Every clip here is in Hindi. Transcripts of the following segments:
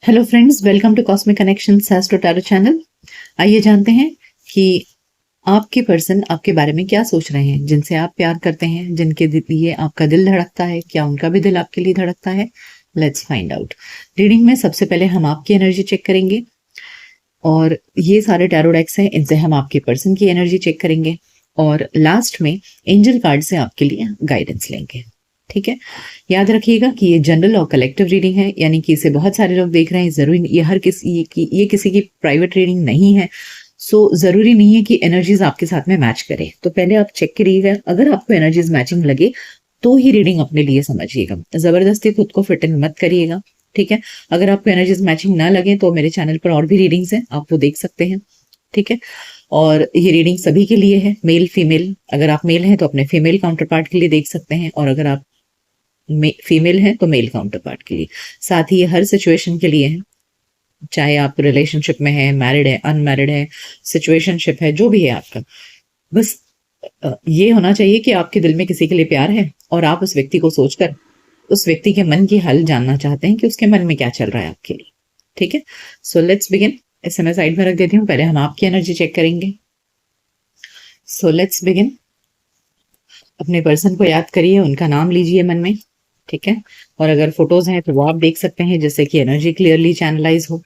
Hello friends, welcome to cosmic connections astro tarot channel. आइए जानते हैं कि आपके पर्सन आपके बारे में क्या सोच रहे हैं, जिनसे आप प्यार करते हैं, जिनके लिए आपका दिल धड़कता है। क्या उनका भी दिल आपके लिए धड़कता है? Let's find out. रीडिंग में सबसे पहले हम आपकी एनर्जी चेक करेंगे और ये सारे टैरो डेक्स हैं, इनसे हम आपके पर्सन की एनर्जी चेक करेंगे और लास्ट में एंजल कार्ड से आपके लिए गाइडेंस लेंगे। ठीक है, याद रखिएगा कि ये जनरल और कलेक्टिव रीडिंग है, यानी कि इसे बहुत सारे लोग देख रहे हैं। जरूरी ये हर किसी की ये किसी की प्राइवेट रीडिंग नहीं है। सो जरूरी नहीं है कि एनर्जीज आपके साथ में मैच करे। तो पहले आप चेक करिएगा, अगर आपको एनर्जीज मैचिंग लगे तो ही रीडिंग अपने लिए समझिएगा। जबरदस्ती खुद को फिट इन मत करिएगा। ठीक है, अगर आपको एनर्जीज मैचिंग ना लगे तो मेरे चैनल पर और भी रीडिंग्स हैं, आप वो देख सकते हैं। ठीक है, और ये रीडिंग सभी के लिए है, मेल फीमेल। अगर आप मेल हैं तो अपने फीमेल काउंटर पार्ट के लिए देख सकते हैं, और अगर आप फीमेल है तो मेल काउंटर पार्ट के लिए। साथ ही ये हर सिचुएशन के लिए है, चाहे आप रिलेशनशिप में है, मैरिड है, अनमैरिड है, सिचुएशनशिप है, जो भी है आपका। बस ये होना चाहिए कि आपके दिल में किसी के लिए प्यार है और आप उस व्यक्ति को सोचकर उस व्यक्ति के मन की हाल जानना चाहते हैं कि उसके मन में क्या चल रहा है आपके लिए। ठीक है, सो लेट्स बिगिन। इसे मैं साइड में रख देती हूँ, पहले हम आपकी एनर्जी चेक करेंगे। So let's begin. अपने पर्सन को याद करिए, उनका नाम लीजिए मन में। ठीक है, और अगर फोटोज हैं तो वो आप देख सकते हैं, जिससे कि एनर्जी क्लियरली चैनलाइज हो।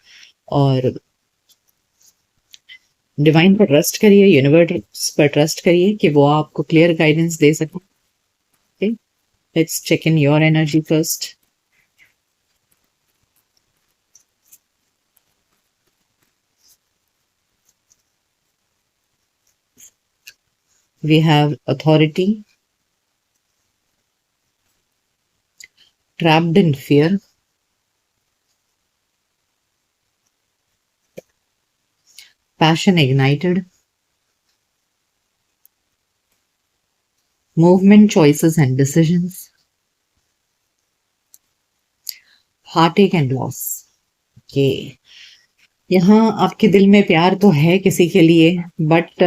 और डिवाइन पर ट्रस्ट करिए, यूनिवर्स पर ट्रस्ट करिए कि वो आपको क्लियर गाइडेंस दे सके। Let's check in your energy first. We have authority, trapped in fear, passion ignited, movement, choices and decisions, heartache and loss। के यहाँ आपके दिल में प्यार तो है किसी के लिए, बट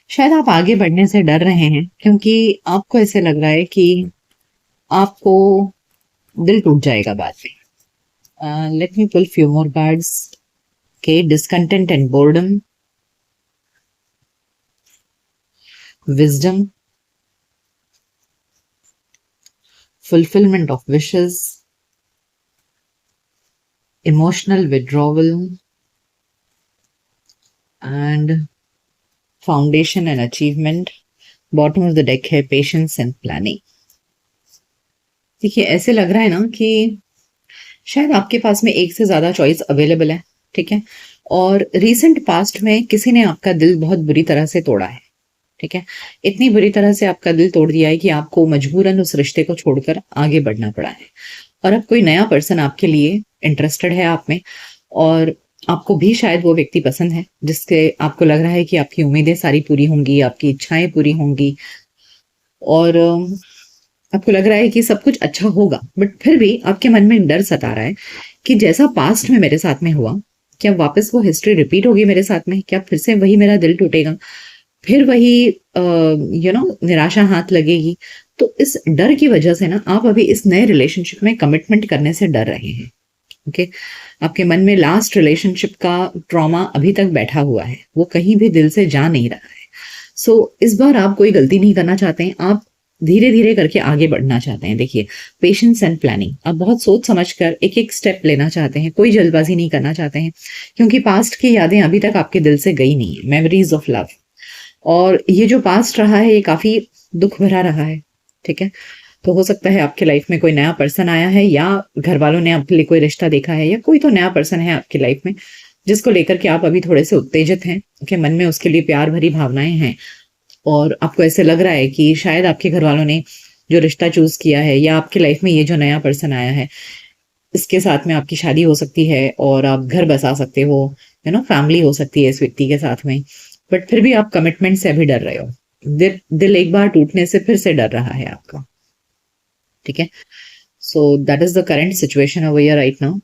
शायद आप आगे बढ़ने से डर रहे हैं, क्योंकि आपको ऐसे लग रहा है कि आपको दिल टूट जाएगा बाद में। Late me pull few more cards. के discontent and boredom, wisdom, fulfillment of wishes, emotional withdrawal, and foundation and achievement। Bottom of the deck है पेशेंस एंड प्लानिंग। देखिए, ऐसे लग रहा है ना कि शायद आपके पास में एक से ज्यादा चॉइस अवेलेबल है। ठीक है, और रीसेंट पास्ट में किसी ने आपका दिल बहुत बुरी तरह से तोड़ा है। ठीक है, इतनी बुरी तरह से आपका दिल तोड़ दिया है कि आपको मजबूरन उस रिश्ते को छोड़कर आगे बढ़ना पड़ा है। और अब कोई नया पर्सन आपके लिए इंटरेस्टेड है आप में, और आपको भी शायद वो व्यक्ति पसंद है, जिसके आपको लग रहा है कि आपकी उम्मीदें सारी पूरी होंगी, आपकी इच्छाएं पूरी होंगी, और आपको लग रहा है कि सब कुछ अच्छा होगा। बट फिर भी आपके मन में डर सता रहा है कि जैसा पास्ट में मेरे साथ में हुआ, क्या वापस वो हिस्ट्री रिपीट होगी मेरे साथ में? क्या फिर से वही मेरा दिल टूटेगा, फिर वही निराशा हाथ लगेगी? तो इस डर की वजह से ना आप अभी इस नए रिलेशनशिप में कमिटमेंट करने से डर रहे हैं। ओके, आपके मन में लास्ट रिलेशनशिप का ट्रॉमा अभी तक बैठा हुआ है, वो कहीं भी दिल से जा नहीं रहा है। सो इस बार आप कोई गलती नहीं करना चाहते हैं, आप धीरे धीरे करके आगे बढ़ना चाहते हैं। देखिए, पेशेंस एंड प्लानिंग, आप बहुत सोच समझकर एक एक स्टेप लेना चाहते हैं, कोई जल्दबाजी नहीं करना चाहते हैं, क्योंकि पास्ट की यादें अभी तक आपके दिल से गई नहीं है, मेमोरीज ऑफ लव। और ये जो पास्ट रहा है ये काफी दुख भरा रहा है। ठीक है, तो हो सकता है आपके लाइफ में कोई नया पर्सन आया है, या घर वालों ने आपके लिए कोई रिश्ता देखा है, या कोई तो नया पर्सन है आपकी लाइफ में जिसको लेकर के आप अभी थोड़े से उत्तेजित हैं। कि मन में उसके लिए प्यार भरी भावनाएं हैं, और आपको ऐसे लग रहा है कि शायद आपके घर वालों ने जो रिश्ता चूज किया है, या आपकी लाइफ में ये जो नया पर्सन आया है, इसके साथ में आपकी शादी हो सकती है और आप घर बसा सकते हो, फैमिली हो सकती है इस व्यक्ति के साथ में। बट फिर भी आप कमिटमेंट से अभी डर रहे हो। दिल एक बार टूटने से फिर से डर रहा है आपका। ठीक है, so that is the current situation over here right now.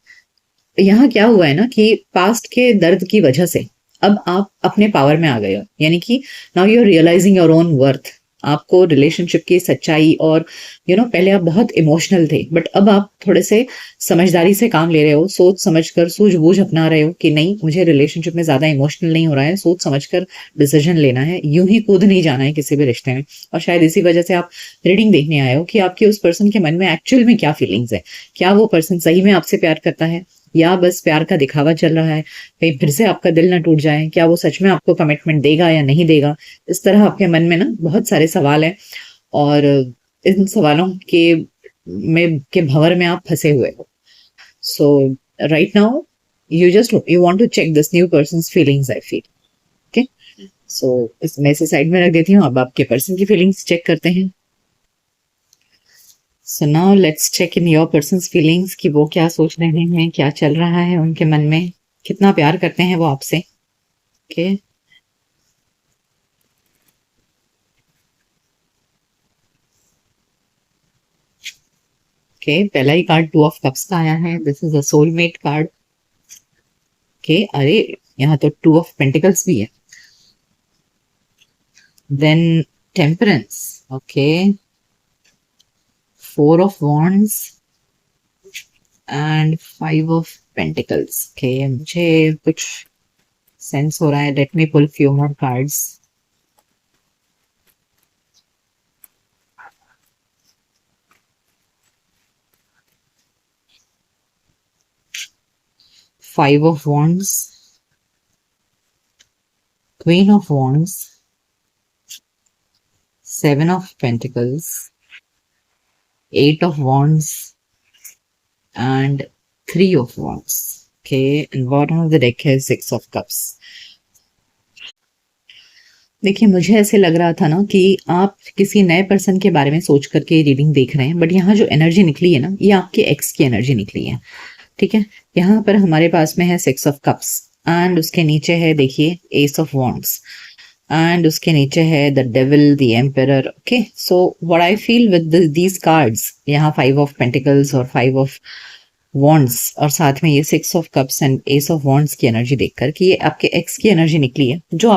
यहाँ क्या हुआ है ना कि पास्ट के दर्द की वजह से अब आप अपने पावर में आ गए हो, यानी कि now you are realizing your own worth, आपको रिलेशनशिप की सच्चाई और पहले आप बहुत इमोशनल थे, बट अब आप थोड़े से समझदारी से काम ले रहे हो, सोच समझकर सूझबूझ अपना रहे हो कि नहीं, मुझे रिलेशनशिप में ज्यादा इमोशनल नहीं हो रहा है, सोच समझकर डिसीजन लेना है, यूं ही कूद नहीं जाना है किसी भी रिश्ते में। और शायद इसी वजह से आप रीडिंग देखने आए हो कि आपके उस पर्सन के मन में एक्चुअल में क्या फीलिंग्स है। क्या वो पर्सन सही में आपसे प्यार करता है, या बस प्यार का दिखावा चल रहा है, कहीं फिर से आपका दिल ना टूट जाए, क्या वो सच में आपको कमिटमेंट देगा या नहीं देगा। इस तरह आपके मन में ना बहुत सारे सवाल हैं, और इन सवालों के भंवर में आप फंसे हुए हो। So right now you want to check this new person's feelings, I feel. Okay, so मैं इसे साइड में रख देती हूँ, अब आपके पर्सन की फीलिंग्स चेक करते हैं। So now let's check in your person's feelings कि वो क्या सोच रहे हैं, क्या चल रहा है उनके मन में, कितना प्यार करते हैं वो आपसे। ओके, ओके, पहला ही कार्ड टू ऑफ कप्स का आया है, this is a soulmate card. Okay, अरे यहाँ तो टू ऑफ पेंटिकल्स भी है। Then temperance, okay, four of wands and five of pentacles. Okay, मुझे कुछ सेंस हो रहा है, let me pull few more cards. Five of wands, queen of wands, seven of pentacles, eight of wands and three of wands. Okay, and bottom of the deck है six of cups. देखिए, मुझे ऐसे लग रहा था ना कि आप किसी नए पर्सन के बारे में सोच करके रीडिंग देख रहे हैं, बट यहाँ जो एनर्जी निकली है ना, ये आपके एक्स की एनर्जी निकली है। ठीक है, यहाँ पर हमारे पास में है सिक्स ऑफ कप्स, एंड उसके नीचे है देखिए एस ऑफ वॉन्ड्स, एंड उसके नीचे है the devil, the emperor. Okay, so what I feel with these cards, यहाँ फाइव ऑफ पेंटिकल्स और फाइव ऑफ वॉन्ड्स और साथ में ये six of cups and S of wands की एनर्जी देखकर कि ये आपके एक्स की एनर्जी निकली है, जो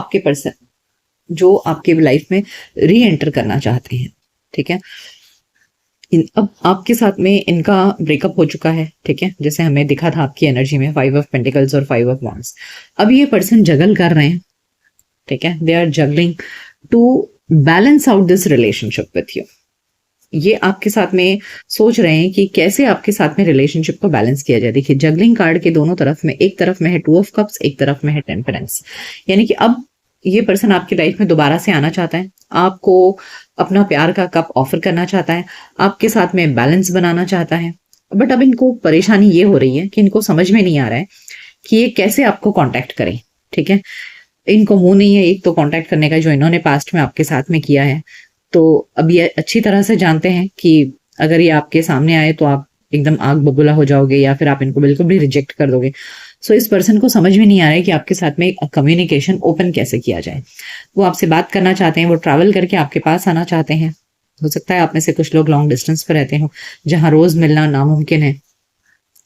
आपके लाइफ में री एंटर करना चाहते हैं। ठीक है, अब आपके साथ में इनका ब्रेकअप हो चुका है। ठीक है, जैसे हमें दिखा था आपकी एनर्जी में फाइव ऑफ पेंटिकल्स और फाइव ऑफ वॉन्ड्स। अब ये पर्सन जगल कर रहे हैं। ठीक है, they are juggling to balance out this relationship with you. ये आपके साथ में सोच रहे हैं कि कैसे आपके साथ में रिलेशनशिप को बैलेंस किया जाए। देखिए, जगलिंग कार्ड के दोनों तरफ में, एक तरफ में है टू ऑफ कप्स, एक तरफ में है टेम्परेंस। यानी कि अब ये पर्सन आपकी लाइफ में दोबारा से आना चाहता है, आपको अपना प्यार का कप ऑफर करना चाहता है, आपके साथ में बैलेंस बनाना चाहता है। बट अब इनको परेशानी ये हो रही है कि इनको समझ में नहीं आ रहा है कि ये कैसे आपको कांटेक्ट करें। ठीक है, इनको मुंह नहीं है एक तो कांटेक्ट करने का, जो इन्होंने पास्ट में आपके साथ में किया है। तो अब ये अच्छी तरह से जानते हैं कि अगर ये आपके सामने आए तो आप एकदम आग बबूला हो जाओगे, या फिर आप इनको बिल्कुल भी रिजेक्ट कर दोगे। सो इस पर्सन को समझ में नहीं आ रहा है कि आपके साथ में कम्युनिकेशन ओपन कैसे किया जाए। वो आपसे बात करना चाहते हैं, वो ट्रैवल करके आपके पास आना चाहते हैं। हो सकता है आप में से कुछ लोग लॉन्ग डिस्टेंस पर रहते हो, जहां रोज मिलना नामुमकिन है।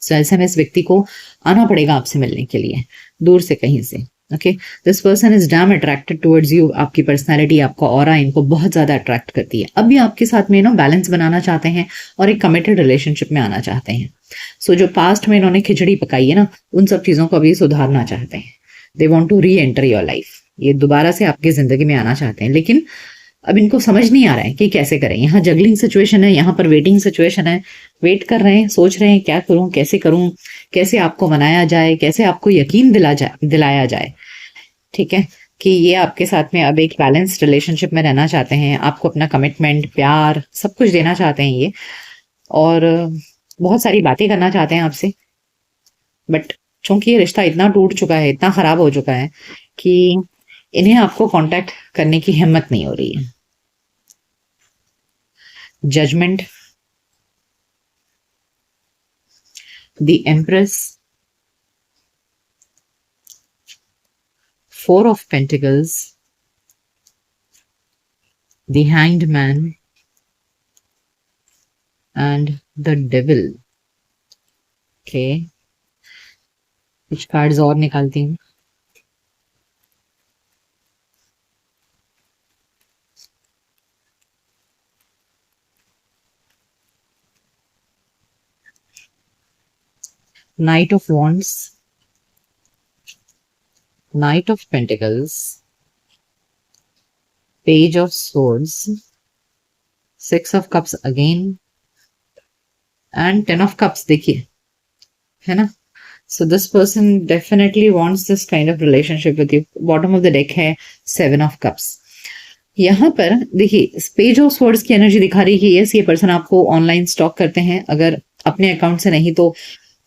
सो ऐसे में इस व्यक्ति को आना पड़ेगा आपसे मिलने के लिए, दूर से कहीं से। Okay, this person is damn attracted towards you. आपकी पर्सनैलिटी, आपका ऑरा इनको बहुत ज्यादा अट्रैक्ट करती है। अब ये आपके साथ में बैलेंस बनाना चाहते हैं और एक कमिटेड रिलेशनशिप में आना चाहते हैं। सो जो पास्ट में इन्होंने खिचड़ी पकाई है ना, उन सब चीजों को अभी सुधारना चाहते हैं। They want to reenter your life. ये दोबारा से आपकी जिंदगी में आना चाहते हैं, लेकिन अब इनको समझ नहीं आ रहा है कि कैसे करें। यहाँ जगलिंग सिचुएशन है, यहाँ पर वेटिंग सिचुएशन है। वेट कर रहे हैं, सोच रहे हैं क्या करूं, कैसे आपको मनाया जाए, कैसे आपको यकीन दिलाया जाए। ठीक है, कि ये आपके साथ में अब एक बैलेंस्ड रिलेशनशिप में रहना चाहते हैं, आपको अपना कमिटमेंट, प्यार, सब कुछ देना चाहते हैं ये, और बहुत सारी बातें करना चाहते हैं आपसे। बट चूंकि ये रिश्ता इतना टूट चुका है, इतना खराब हो चुका है कि इन्हें आपको कांटेक्ट करने की हिम्मत नहीं हो रही है। Judgement, the empress, four of pentacles, the hanged man and the devil. Okay, कुछ कार्ड्स और निकालती हूँ। Knight of wands, knight of pentacles, page of swords, six of cups again and ten of cups. देखिए, है ना। So this person definitely wants this kind of relationship with you. Bottom of the deck है सेवन ऑफ कप्स। यहाँ पर देखिए पेज ऑफ स्वर्ड्स की एनर्जी दिखा रही है कि यस, ये पर्सन आपको ऑनलाइन स्टॉक करते हैं, अगर अपने अकाउंट से नहीं तो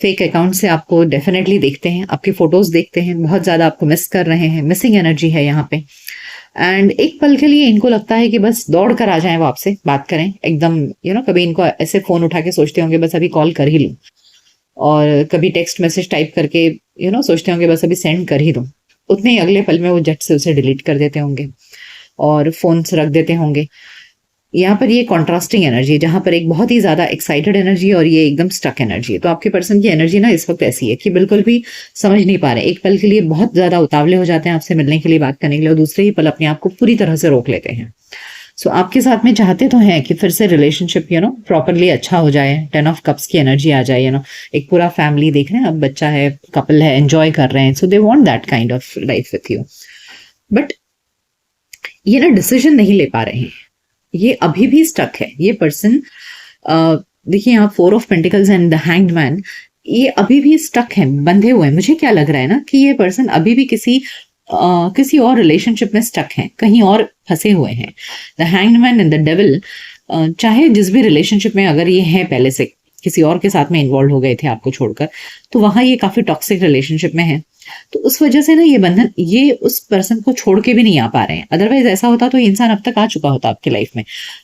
फेक अकाउंट से आपको डेफिनेटली देखते हैं, आपकी फोटोज देखते हैं, बहुत ज्यादा आपको मिस कर रहे हैं, मिसिंग एनर्जी है यहाँ पे। एंड एक पल के लिए इनको लगता है कि बस दौड़ कर आ जाएं, वो आपसे बात करें एकदम, कभी इनको ऐसे फोन उठा के सोचते होंगे बस अभी कॉल कर ही लूं, और कभी टेक्स्ट मैसेज टाइप करके सोचते होंगे बस अभी सेंड कर ही दूं। उतने ही अगले पल में वो झट से उसे डिलीट कर देते होंगे और फोन से रख देते होंगे। यहाँ पर ये कॉन्ट्रास्टिंग एनर्जी है, जहां पर एक बहुत ही ज्यादा एक्साइटेड एनर्जी है और ये एकदम स्टक एनर्जी है। तो आपके पर्सन की एनर्जी ना इस वक्त ऐसी है कि बिल्कुल भी समझ नहीं पा रहे, एक पल के लिए बहुत ज्यादा उतावले हो जाते हैं आपसे मिलने के लिए, बात करने के लिए, और दूसरे ही पल अपने आप को पूरी तरह से रोक लेते हैं। सो आपके साथ में चाहते तो हैं कि फिर से रिलेशनशिप प्रॉपरली अच्छा हो जाए, टेन ऑफ कप्स की एनर्जी आ जाए, एक पूरा फैमिली देख रहे हैं, अब बच्चा है, कपल है, एंजॉय कर रहे हैं, so they want that kind of life with you. But ये ना डिसीजन नहीं ले पा रहे हैं, ये अभी भी स्टक है ये पर्सन। देखिए यहाँ four of pentacles and the hanged man, ये अभी भी स्टक है, बंधे हुए हैं। मुझे क्या लग रहा है ना कि ये पर्सन अभी भी किसी और रिलेशनशिप में स्टक है, कहीं और फंसे हुए हैं। The hanged man and the devil, चाहे जिस भी रिलेशनशिप में अगर ये है, पहले से किसी और के साथ में इन्वॉल्व हो गए थे आपको छोड़कर, तो वहां ये काफी टॉक्सिक रिलेशनशिप में है, तो उस वजह से ना ये बंधन, ये उस पर्सन को छोड़ के भी नहीं आ पा रहे हैं। अदरवाइज ऐसा होता तो ये इंसान अब तक आ चुका होता आपकी लाइफ में,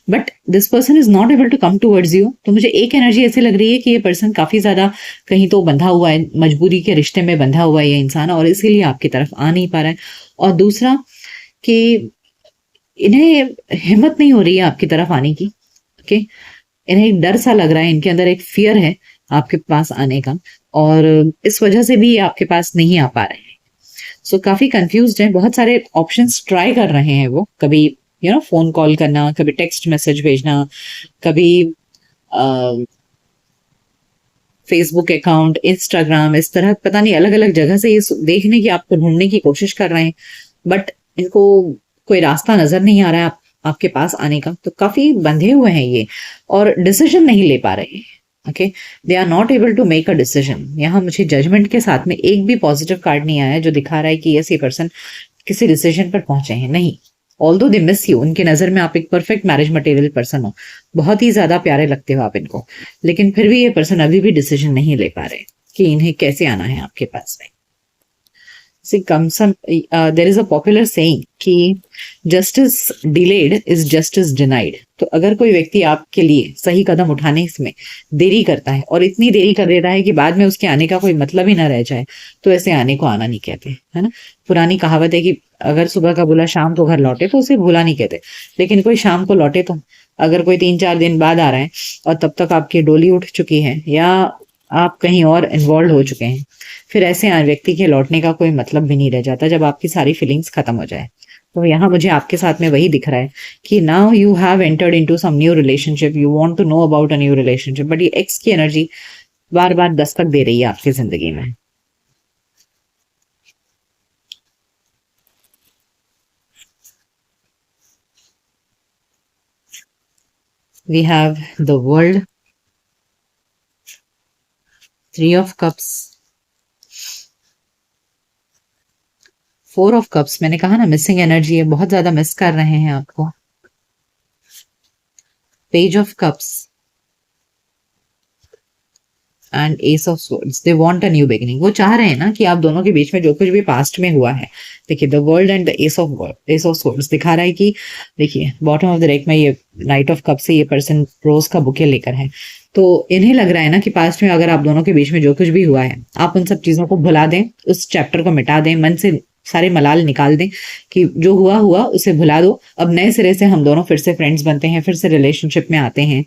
but this person is not able to come towards you. तो मुझे एक एनर्जी ऐसी लग रही है कि ये पर्सन काफी ज्यादा कहीं तो बंधा हुआ है, मजबूरी के रिश्ते में बंधा हुआ है ये इंसान, और इसीलिए आपकी तरफ आ नहीं पा रहा है। और दूसरा कि इन्हें हिम्मत नहीं हो रही है आपकी तरफ आने की, ओके। इन्हें एक डर सा लग रहा है, इनके अंदर एक फियर है आपके पास आने का, और इस वजह से भी ये आपके पास नहीं आ पा रहे हैं। सो काफी कंफ्यूज्ड हैं, बहुत सारे ऑप्शंस ट्राई कर रहे हैं वो, कभी फोन कॉल करना, कभी टेक्स्ट मैसेज भेजना, कभी फेसबुक अकाउंट, इंस्टाग्राम, इस तरह पता नहीं अलग अलग जगह से ये देखने की, आपको ढूंढने की कोशिश कर रहे हैं, बट इनको कोई रास्ता नजर नहीं आ रहा है आपके पास आने का। तो काफी बंधे हुए हैं ये, और डिसीजन नहीं ले पा रहे हैं, okay. They are not able to make a decision. यहाँ मुझे जजमेंट के साथ में एक भी पॉजिटिव कार्ड नहीं आया जो दिखा रहा है कि यस, ये पर्सन किसी डिसीजन पर पहुंचे हैं, नहीं। ऑल्दो दे मिस यू, उनके नजर में आप एक परफेक्ट मैरिज मटेरियल पर्सन हो, बहुत ही ज्यादा प्यारे लगते हो आप इनको, लेकिन फिर भी ये पर्सन अभी भी डिसीजन नहीं ले पा रहे कि इन्हें कैसे आना है आपके पास में। There is a popular saying कि justice delayed is justice denied. तो अगर कोई व्यक्ति आपके लिए सही कदम उठाने में देरी करता है, और इतनी देरी कर देता है कि बाद में उसके आने का कोई मतलब ही ना रह जाए, तो ऐसे आने को आना नहीं कहते, है ना। पुरानी कहावत है कि अगर सुबह का बुला शाम को घर लौटे तो उसे भूला नहीं कहते, लेकिन कोई शाम को लौटे तो, अगर कोई 3-4 दिन बाद आ रहा है और तब तक आपकी डोली उठ चुकी है या आप कहीं और इन्वॉल्व हो चुके हैं, फिर ऐसे व्यक्ति के लौटने का कोई मतलब भी नहीं रह जाता जब आपकी सारी फीलिंग्स खत्म हो जाए। तो यहाँ मुझे आपके साथ में वही दिख रहा है कि now you have entered into some new relationship, you want to know about a new relationship, but ये एक्स की एनर्जी बार बार दस्तक दे रही है आपकी जिंदगी में। We have the world, Three of Cups, Four of Cups। मैंने कहा ना मिसिंग एनर्जी है, बहुत ज्यादा मिस कर रहे हैं आपको। Page of Cups and S of swords. They want a new beginning. वो चाह रहे हैं ना कि आप दोनों के बीच में जो कुछ भी पास्ट में हुआ है, देखिए the world and the S of swords दिखा रहा है कि देखिए बॉटम ऑफ द डेक में ये नाइट ऑफ कप से ये पर्सन रोज का बुके लेकर है। तो इन्हें लग रहा है ना कि पास्ट में अगर आप दोनों के बीच में जो कुछ भी हुआ है, आप उन सब चीजों को भुला दें, उस चैप्टर को मिटा दें, मन से सारे मलाल निकाल दें कि जो हुआ हुआ उसे भुला दो। अब नए सिरे से हम दोनों फिर से फ्रेंड्स बनते हैं, फिर से रिलेशनशिप में आते हैं,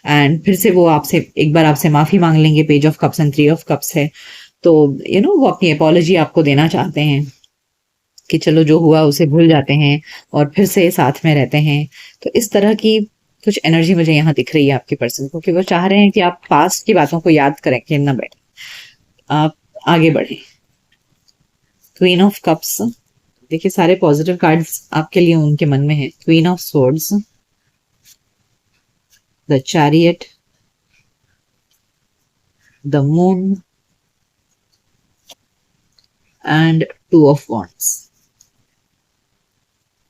एंड फिर से वो आपसे एक बार आपसे माफी मांग लेंगे। Page of cups and three of cups है, तो वो अपनी अपॉलॉजी आपको देना चाहते हैं कि चलो जो हुआ उसे भूल जाते हैं और फिर से साथ में रहते हैं। तो इस तरह की कुछ एनर्जी मुझे यहाँ दिख रही है आपके पर्सन को, कि वो चाह रहे हैं कि आप पास्ट की बातों को याद करें कि ना बैठे। आप आगे बढ़े। क्वीन ऑफ कप्स, देखिए सारे पॉजिटिव कार्ड्स आपके लिए उनके मन में है। Queen of swords, the chariot, the moon and two of wands.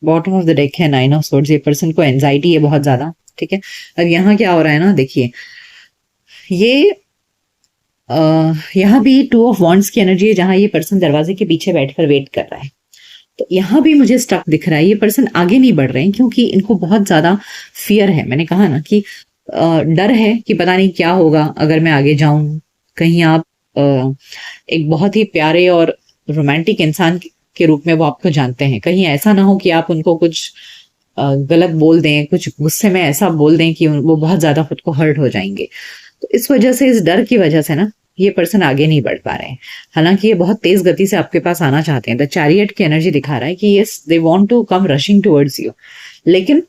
Bottom of the deck है नाइन ऑफ स्वॉर्ड्स। ये पर्सन को एंजाइटी है बहुत ज्यादा, ठीक है। अब यहाँ क्या हो रहा है ना, देखिए ये यहाँ भी टू ऑफ वॉन्ड्स की एनर्जी है, जहां ये पर्सन दरवाजे के पीछे बैठकर वेट कर रहा है। तो यहाँ भी मुझे स्टक दिख रहा है, ये पर्सन आगे नहीं बढ़ रहे हैं क्योंकि इनको बहुत ज्यादा फियर है। मैंने कहा ना कि डर है कि पता नहीं क्या होगा अगर मैं आगे जाऊं। कहीं आप एक बहुत ही प्यारे और रोमांटिक इंसान के रूप में वो आपको जानते हैं, कहीं ऐसा ना हो कि आप उनको कुछ गलत बोल दें, कुछ गुस्से में ऐसा बोल दें कि वो बहुत ज्यादा खुद को हर्ट हो जाएंगे। तो इस वजह से, इस डर की वजह से ना ये पर्सन आगे नहीं बढ़ पा रहे हैं। हालांकि ये बहुत तेज गति से आपके पास आना चाहते हैं। द चैरियट की एनर्जी दिखा रहा है कि yes they want to come rushing towards you, लेकिन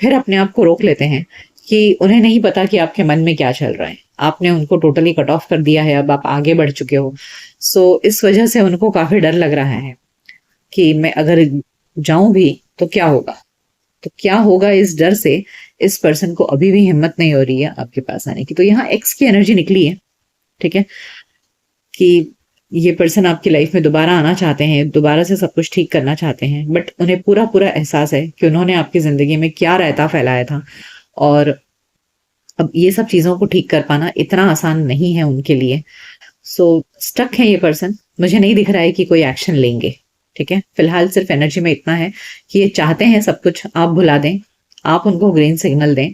फिर अपने आप को रोक लेते हैं कि उन्हें नहीं पता कि आपके मन में क्या चल रहा है। आपने उनको टोटली कट ऑफ कर दिया है, अब आप आगे बढ़ चुके हो। सो इस वजह से उनको काफी डर लग रहा है कि मैं अगर जाऊं भी तो क्या होगा। तो क्या होगा, इस डर से इस पर्सन को अभी भी हिम्मत नहीं हो रही है आपके पास आने की। तो यहाँ एक्स की एनर्जी निकली है, ठीक है, कि ये पर्सन आपकी लाइफ में दोबारा आना चाहते हैं, दोबारा से सब कुछ ठीक करना चाहते हैं, बट उन्हें पूरा पूरा एहसास है कि उन्होंने आपकी जिंदगी में क्या रायता फैलाया था, और अब ये सब चीजों को ठीक कर पाना इतना आसान नहीं है उनके लिए। सो स्टक है ये पर्सन, मुझे नहीं दिख रहा है कि कोई एक्शन लेंगे, ठीक है। फिलहाल सिर्फ एनर्जी में इतना है कि ये चाहते हैं सब कुछ आप भुला दें, आप उनको ग्रीन सिग्नल दें,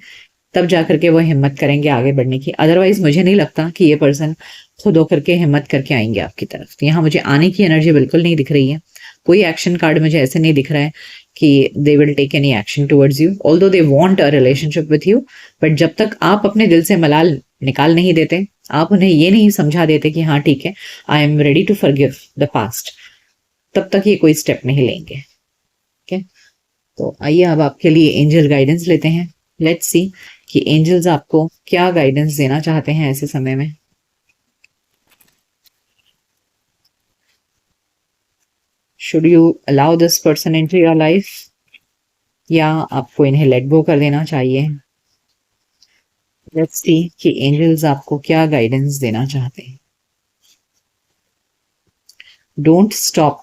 तब जाकर के वो हिम्मत करेंगे आगे बढ़ने की। अदरवाइज मुझे नहीं लगता कि ये पर्सन खुद होकर के हिम्मत करके आएंगे आपकी तरफ। तो यहाँ मुझे आने की एनर्जी बिल्कुल नहीं दिख रही है। कोई एक्शन कार्ड मुझे ऐसे नहीं दिख रहा है कि they will take any action towards you, although they want a relationship with you, but जब तक आप अपने दिल से मलाल निकाल नहीं देते, आप उन्हें ये नहीं समझा देते कि हाँ ठीक है, I am ready to forgive the past, तब तक ये कोई स्टेप नहीं लेंगे, ठीक है। तो आइए अब आपके लिए एंजल गाइडेंस लेते हैं। लेट्स सी कि एंजल्स आपको क्या गाइडेंस देना चाहते हैं ऐसे समय में। Should you allow this person into your life, या आपको इन्हें लेट गो कर देना चाहिए। लेट्स सी कि एंजल्स आपको क्या गाइडेंस देना चाहते हैं। Don't stop,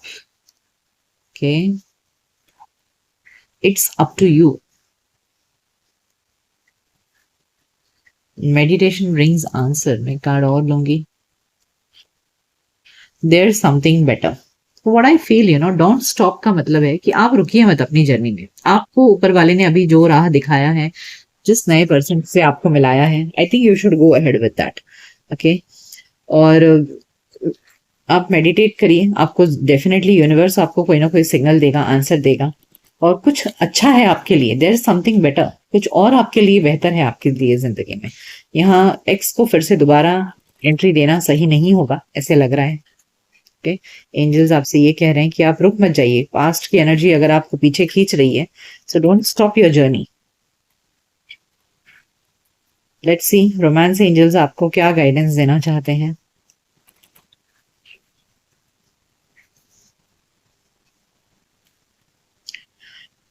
okay, it's up to you. Meditation brings answer, मैं कार्ड और लूंगी। There something better. What I feel, you know, don't stop का मतलब है कि आप रुकिए मत अपनी जर्नी में। आपको ऊपर वाले ने अभी जो राह दिखाया है, जिस नए पर्सन से आपको मिलाया है, I think you should go ahead with that, okay. और आप मेडिटेट करिए, आपको डेफिनेटली यूनिवर्स आपको कोई ना कोई सिग्नल देगा, आंसर देगा, और कुछ अच्छा है आपके लिए। देयर इज समथिंग बेटर, कुछ और आपके लिए बेहतर है आपके लिए जिंदगी में। यहाँ एक्स को फिर से दोबारा एंट्री देना सही नहीं होगा, ऐसे लग रहा है, ओके। एंजल्स आपसे ये कह रहे हैं कि आप रुक मत जाइए। पास्ट की एनर्जी अगर आपको पीछे खींच रही है, so don't stop your journey. Let's see romance angels आपको क्या गाइडेंस देना चाहते हैं।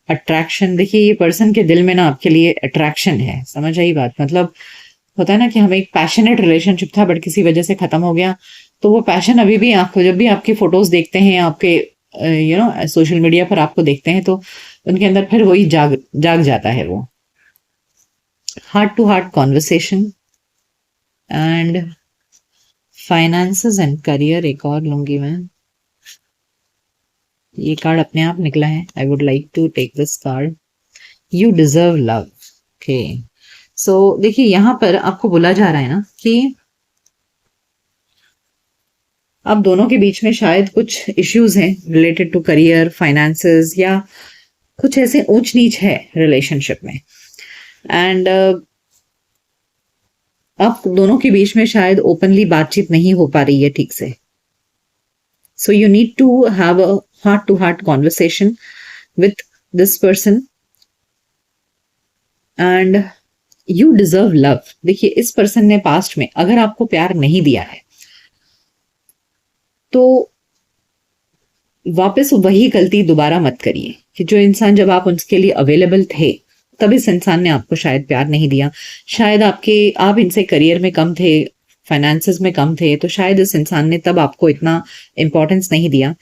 अट्रैक्शन, देखिए ये पर्सन के दिल में ना आपके लिए अट्रैक्शन है, समझ आई बात। मतलब होता है ना कि हमें एक पैशनेट रिलेशनशिप था बट किसी वजह से खत्म हो गया, तो वो पैशन अभी भी आपको, जब भी आपकी फोटोज देखते हैं, आपके यू नो सोशल मीडिया पर आपको देखते हैं, तो उनके अंदर फिर वही जाग जाग जाता है वो। Heart to heart conversation and finances and career, एक और लूंगी मैं। ये कार्ड अपने आप निकला है। I would like to take this card. You deserve love, okay. So देखिए यहाँ पर आपको बोला जा रहा है ना कि आप दोनों के बीच में शायद कुछ इश्यूज हैं रिलेटेड टू करियर, फाइनेंसेस, या कुछ ऐसे ऊंच नीच है रिलेशनशिप में। एंड आप दोनों के बीच में शायद ओपनली बातचीत नहीं हो पा रही है ठीक से। So you need to have a heart to heart conversation with this person and you deserve love. देखिए इस पर्सन ने पास्ट में अगर आपको प्यार नहीं दिया है, तो वापस वही गलती दोबारा मत करिए कि जो इंसान जब आप उसके लिए अवेलेबल थे तब इस इंसान ने आपको शायद प्यार नहीं दिया, शायद आप इनसे करियर में कम थे, फाइनेंसेस में कम थे, तो शायद इस इंसान ने तब आपको इतना इम्पोर्टेंस नहीं दिया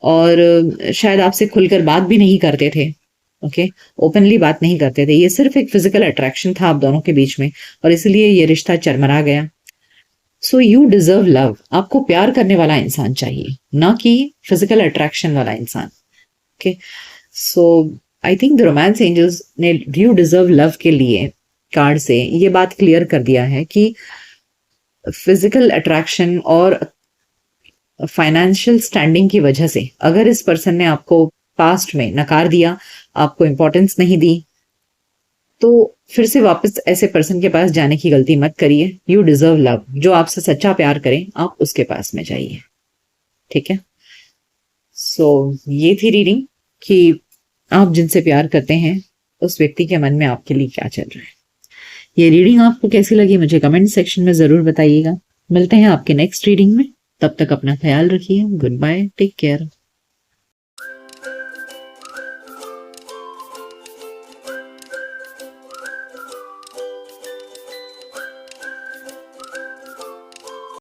और शायद आपसे खुलकर बात भी नहीं करते थे। ओके, ओपनली बात नहीं करते थे, ये सिर्फ एक फिजिकल अट्रैक्शन था आप दोनों के बीच में और इसलिए ये रिश्ता चरमरा गया। सो यू डिजर्व लव, आपको प्यार करने वाला इंसान चाहिए, ना कि फिजिकल अट्रैक्शन वाला इंसान। Okay, so I think the romance angels ने यू डिजर्व लव के लिए कार्ड से ये बात क्लियर कर दिया है कि फिजिकल अट्रैक्शन और फाइनेंशियल स्टैंडिंग की वजह से अगर इस पर्सन ने आपको पास्ट में नकार दिया, आपको इंपॉर्टेंस नहीं दी, तो फिर से वापस ऐसे पर्सन के पास जाने की गलती मत करिए। यू डिजर्व लव, जो आपसे सच्चा प्यार करे आप उसके पास में जाइए। ठीक है, सो ये थी रीडिंग कि आप जिनसे प्यार करते हैं उस व्यक्ति के मन में आपके लिए क्या चल रहा है। ये रीडिंग आपको कैसी लगी मुझे कमेंट सेक्शन में जरूर बताइएगा। मिलते हैं आपके नेक्स्ट रीडिंग में, तब तक अपना ख्याल रखिए। Goodbye, take care.